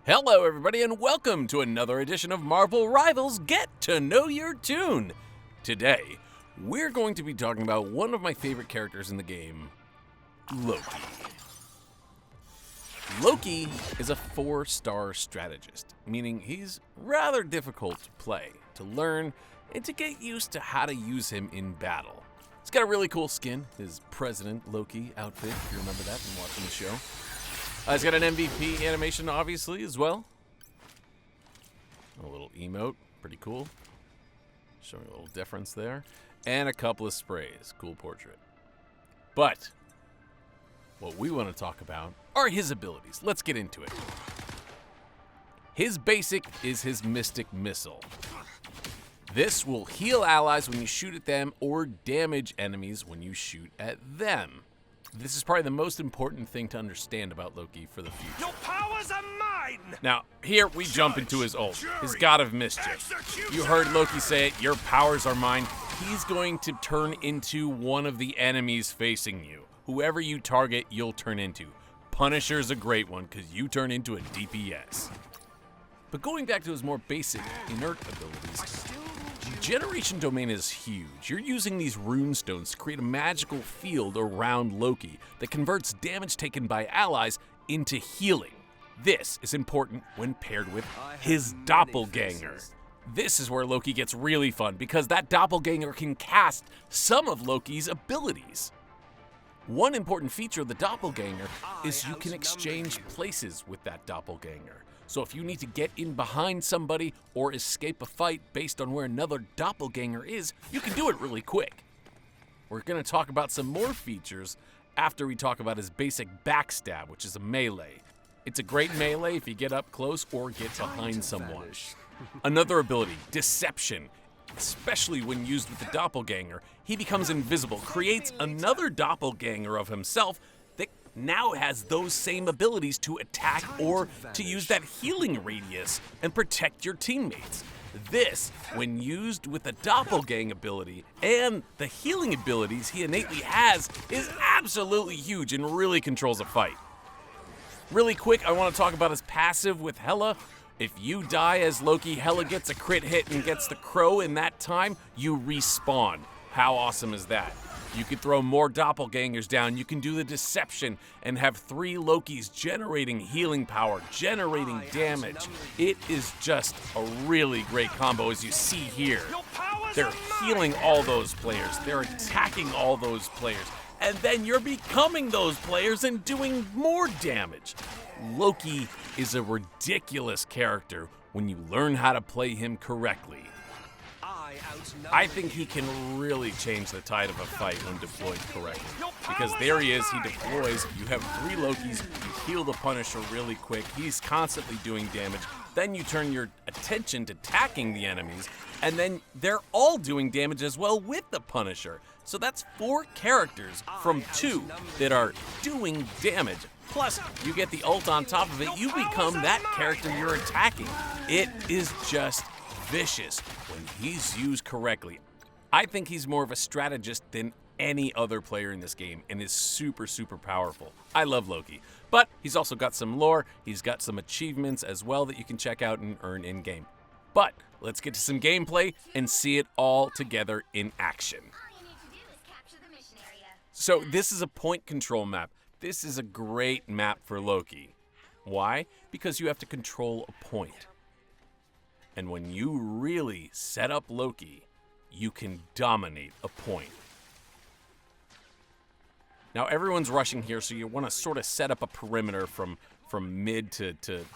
Hello everybody and welcome to another edition of Marvel Rivals Get to Know Your Toon. Today, we're going to be talking about one of my favorite characters in the game, Loki. Loki is a 4-star strategist, meaning he's rather difficult to play, to learn, and to get used to how to use him in battle. He's got a really cool skin, his President Loki outfit, if you remember that from watching the show. He's got an MVP animation, obviously, as well. A little emote, pretty cool. Showing a little difference there. And a couple of sprays, cool portrait. But what we want to talk about are his abilities. Let's get into it. His basic is his Mystic Missile. This will heal allies when you shoot at them or damage enemies when you shoot at them. This is probably the most important thing to understand about Loki for the future. Your powers are mine! Now, here we jump into his ult, his God of Mischief. You heard Loki say it, your powers are mine. He's going to turn into one of the enemies facing you. Whoever you target, you'll turn into. Punisher's a great one because you turn into a DPS. But going back to his more basic, inert abilities, Generation Domain is huge. You're using these runestones to create a magical field around Loki that converts damage taken by allies into healing. This is important when paired with his doppelganger. This is where Loki gets really fun because that doppelganger can cast some of Loki's abilities. One important feature of the doppelganger is you can exchange places with that doppelganger. So if you need to get in behind somebody or escape a fight based on where another doppelganger is, you can do it really quick. We're going to talk about some more features after we talk about his basic backstab, which is a melee. It's a great melee if you get up close or get behind someone. Another ability, Deception. Especially when used with the doppelganger, he becomes invisible, creates another doppelganger of himself that now has those same abilities to attack or to use that healing radius and protect your teammates. This, when used with the doppelgang ability and the healing abilities he innately has, is absolutely huge and really controls a fight. Really quick, I want to talk about his passive with Hela. If you die as Loki, Hela gets a crit hit and gets the crow in that time, you respawn. How awesome is that? You can throw more doppelgangers down, you can do the deception, and have 3 Lokis generating healing power, generating damage. It is just a really great combo as you see here. They're healing all those players, they're attacking all those players, and then you're becoming those players and doing more damage. Loki is a ridiculous character when you learn how to play him correctly. I think he can really change the tide of a fight when deployed correctly. Because there he is, he deploys, you have 3 Lokis, you heal the Punisher really quick, he's constantly doing damage, then you turn your attention to attacking the enemies, and then they're all doing damage as well with the Punisher. So that's 4 characters from 2 that are doing damage. Plus, you get the ult on top of it, you become that character you're attacking. It is just vicious when he's used correctly. I think he's more of a strategist than any other player in this game and is super, super powerful. I love Loki, but he's also got some lore, he's got some achievements as well that you can check out and earn in-game. But let's get to some gameplay and see it all together in action. So this is a point control map. This is a great map for Loki. Why? Because you have to control a point. And when you really set up Loki, you can dominate a point. Now everyone's rushing here, so you want to sort of set up a perimeter from mid to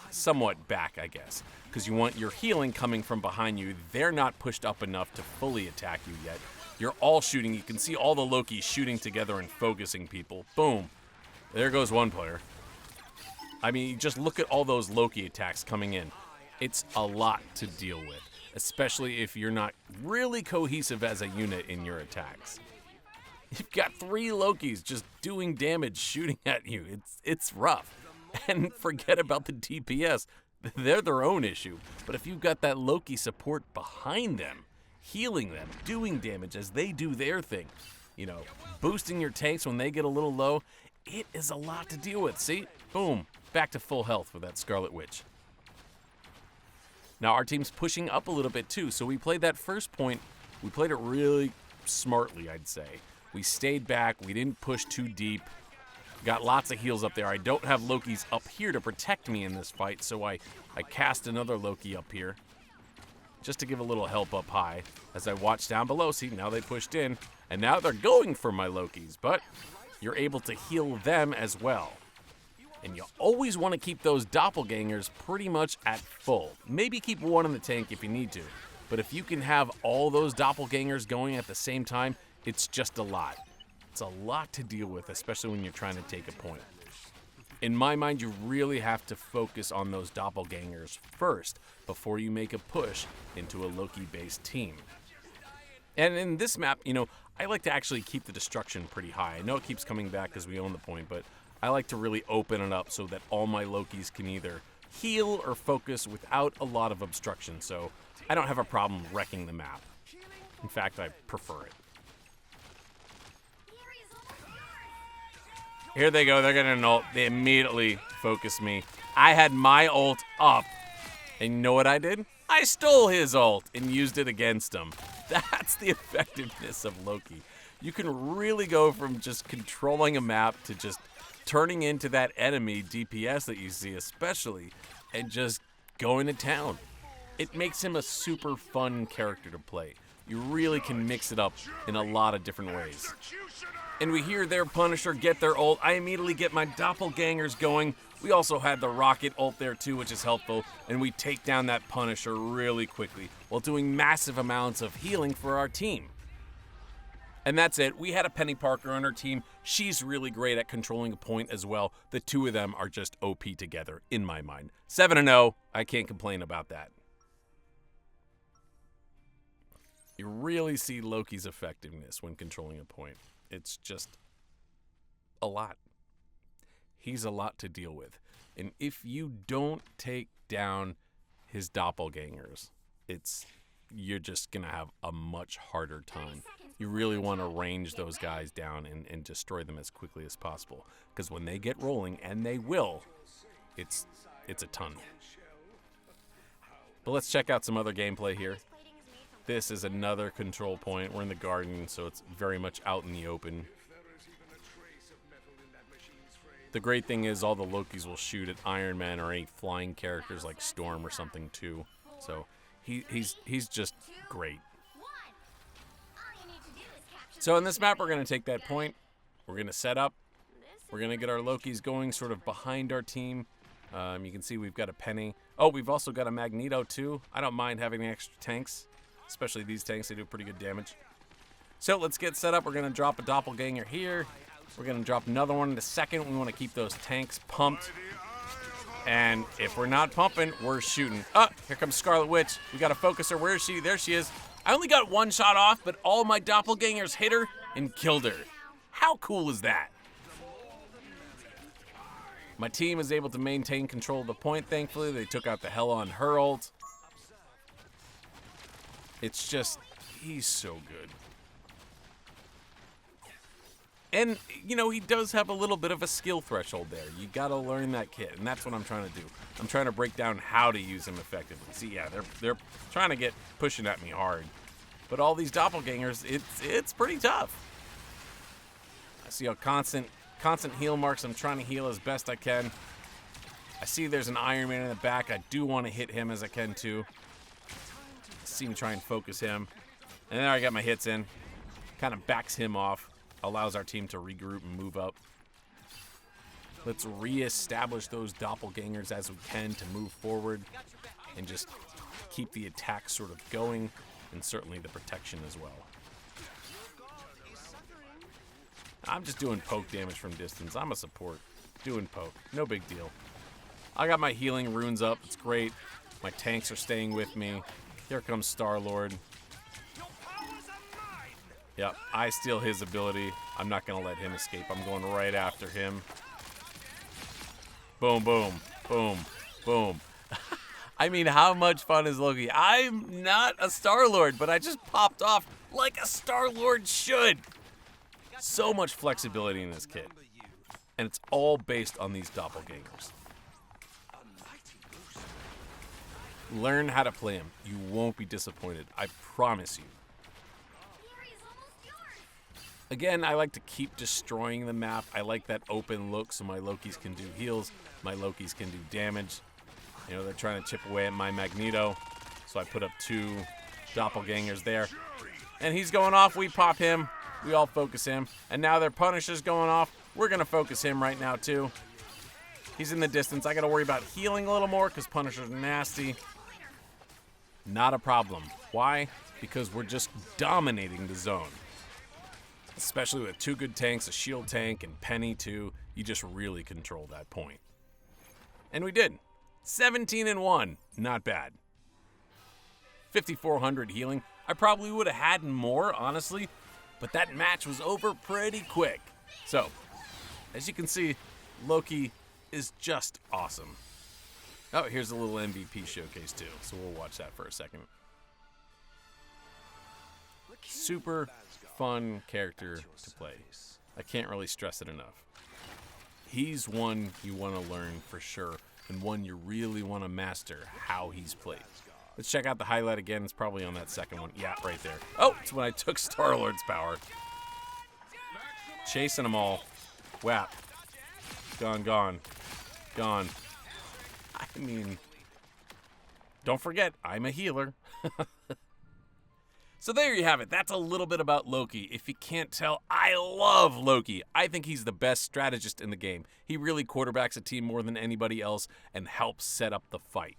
somewhat back, I guess. Because you want your healing coming from behind you. They're not pushed up enough to fully attack you yet. You're all shooting. You can see all the Lokis shooting together and focusing people. Boom. There goes one player. I mean, just look at all those Loki attacks coming in. It's a lot to deal with, especially if you're not really cohesive as a unit in your attacks. You've got 3 Lokis just doing damage, shooting at you. It's rough. And forget about the DPS. They're their own issue. But if you've got that Loki support behind them, healing them, doing damage as they do their thing, boosting your tanks when they get a little low, it is a lot to deal with. See? Boom. Back to full health for that Scarlet Witch. Now our team's pushing up a little bit too, so we played that first point. We played it really smartly, I'd say. We stayed back. We didn't push too deep. Got lots of heals up there. I don't have Lokis up here to protect me in this fight, so I cast another Loki up here just to give a little help up high. As I watch down below, see, now they pushed in, and now they're going for my Lokis, but you're able to heal them as well. And you always want to keep those doppelgangers pretty much at full. Maybe keep one in the tank if you need to, but if you can have all those doppelgangers going at the same time, it's just a lot. It's a lot to deal with, especially when you're trying to take a point. In my mind, you really have to focus on those doppelgangers first before you make a push into a Loki-based team. And in this map, you know, I like to actually keep the destruction pretty high. I know it keeps coming back because we own the point, but I like to really open it up so that all my Lokis can either heal or focus without a lot of obstruction, so I don't have a problem wrecking the map. In fact, I prefer it. Here they go, they're getting an ult. They immediately focused me. I had my ult up, and you know what I did? I stole his ult and used it against him. That's the effectiveness of Loki. You can really go from just controlling a map to just turning into that enemy DPS that you see especially, and just going to town. It makes him a super fun character to play. You really can mix it up in a lot of different ways. And we hear their Punisher get their ult. I immediately get my doppelgangers going. We also had the rocket ult there too, which is helpful. And we take down that Punisher really quickly while doing massive amounts of healing for our team. And that's it. We had a Penny Parker on our team. She's really great at controlling a point as well. The two of them are just OP together, in my mind. 7-0. I can't complain about that. You really see Loki's effectiveness when controlling a point. It's just a lot. He's a lot to deal with. And if you don't take down his doppelgangers, you're just going to have a much harder time. You really want to range those guys down and destroy them as quickly as possible. Because when they get rolling, and they will, it's a ton. But let's check out some other gameplay here. This is another control point. We're in the garden, so it's very much out in the open. The great thing is all the Lokis will shoot at Iron Man or any flying characters like Storm or something too. So he's just great. So in this map, we're going to take that point. We're going to set up. We're going to get our Lokis going sort of behind our team. You can see we've got a Penny. Oh, we've also got a Magneto too. I don't mind having the extra tanks. Especially these tanks, they do pretty good damage. So let's get set up. We're going to drop a doppelganger here. We're going to drop another one in a second. We want to keep those tanks pumped. And if we're not pumping, we're shooting. Oh, here comes Scarlet Witch. We got to focus her. Where is she? There she is. I only got one shot off, but all my doppelgangers hit her and killed her. How cool is that? My team is able to maintain control of the point, thankfully. They took out the hell on her ult. It's just, he's so good. And, you know, he does have a little bit of a skill threshold there. You gotta learn that kit, and that's what I'm trying to do. I'm trying to break down how to use him effectively. See, yeah, they're trying to get pushing at me hard. But all these doppelgangers, it's pretty tough. I see a constant heal marks. I'm trying to heal as best I can. I see there's an Iron Man in the back. I do want to hit him as I can too. See me try and focus him. And there I got my hits in. Kind of backs him off. Allows our team to regroup and move up. Let's reestablish those doppelgangers as we can to move forward. And just keep the attack sort of going. And certainly the protection as well. I'm just doing poke damage from distance. I'm a support. Doing poke. No big deal. I got my healing runes up. It's great. My tanks are staying with me. Here comes Star-Lord. Yep, I steal his ability. I'm not going to let him escape. I'm going right after him. Boom, boom, boom, boom. I mean, how much fun is Loki? I'm not a Star-Lord, but I just popped off like a Star-Lord should. So much flexibility in this kit. And it's all based on these doppelgangers. Learn how to play him. You won't be disappointed. I promise you. Again, I like to keep destroying the map. I like that open look so my Lokis can do heals. My Lokis can do damage. You know, they're trying to chip away at my Magneto. So I put up 2 doppelgangers there. And he's going off. We pop him. We all focus him. And now their Punisher's going off. We're going to focus him right now, too. He's in the distance. I got to worry about healing a little more because Punisher's nasty. Not a problem. Why? Because we're just dominating the zone. Especially with 2 good tanks, a shield tank, and Penny, too. You just really control that point. And we did. 17-1. Not bad. 5,400 healing. I probably would have had more, honestly, but that match was over pretty quick. So, as you can see, Loki is just awesome. Oh, here's a little MVP showcase too, so we'll watch that for a second. Super fun character to play. I can't really stress it enough. He's one you want to learn for sure, and one you really want to master how he's played. Let's check out the highlight again. It's probably on that second one. Yeah, right there. Oh, it's when I took Star-Lord's power. Chasing them all. Whap. Gone, gone. Gone. I mean, don't forget, I'm a healer. So there you have it. That's a little bit about Loki. If you can't tell, I love Loki. I think he's the best strategist in the game. He really quarterbacks a team more than anybody else and helps set up the fight.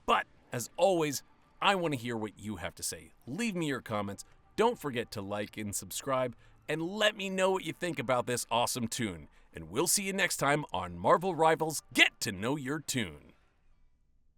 But, as always, I want to hear what you have to say. Leave me your comments. Don't forget to like and subscribe. And let me know what you think about this awesome Toon. And we'll see you next time on Marvel Rivals Get to Know Your Toon.